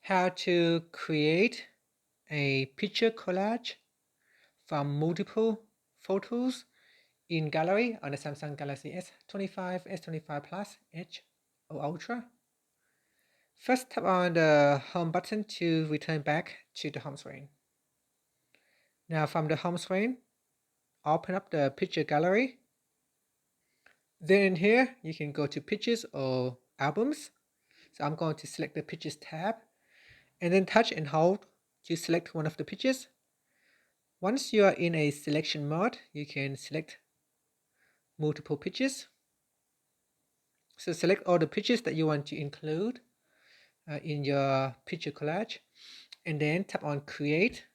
how to create a picture collage from multiple photos in gallery on the Samsung Galaxy S25, S25 Plus, Edge, or Ultra. First, tap on the home button to return back to the home screen. Now from the home screen, open up the picture gallery. Then in here, you can go to pictures or albums. So I'm going to select the pictures tab and then touch and hold to select one of the pictures. Once you are in a selection mode, you can select multiple pictures. So select all the pictures that you want to include in your picture collage, and then tap on create.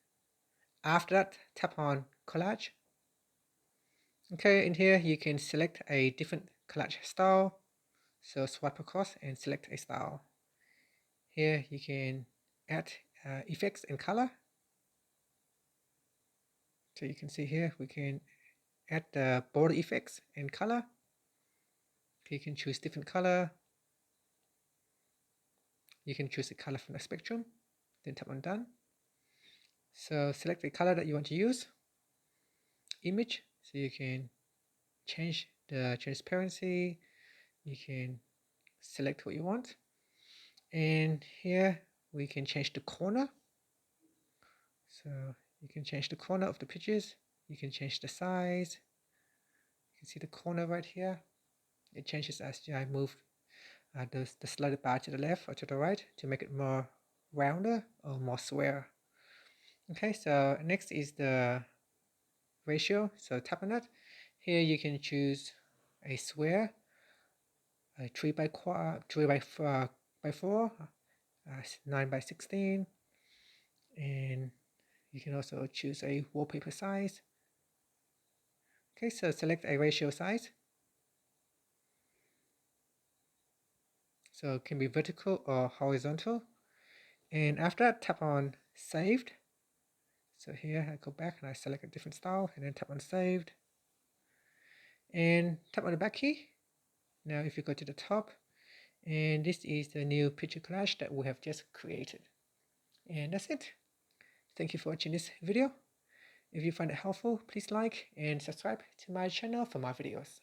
After that, tap on collage. Okay, in here you can select a different collage style. So swipe across and select a style. Here you can add effects and color. So you can see here we can add the border effects and color. You can choose different color. You can choose the color from the spectrum. Then tap on done. So select the color that you want to use. Image, so you can change the transparency. You can select what you want. And here we can change the corner. So you can change the corner of the pictures. You can change the size. You can see the corner right here. It changes as I move the slider bar to the left or to the right to make it more rounder or more square. Okay, so next is the ratio. So tap on that. Here you can choose a square, a 3 by 4, 9 by 16, and you can also choose a wallpaper size. Okay, so select a ratio size. So it can be vertical or horizontal. And after that, tap on saved. So here I go back and I select a different style and then tap on saved. And tap on the back key. Now if you go to the top, and this is the new picture collage that we have just created. And that's it. Thank you for watching this video. If you find it helpful, please like and subscribe to my channel for more videos.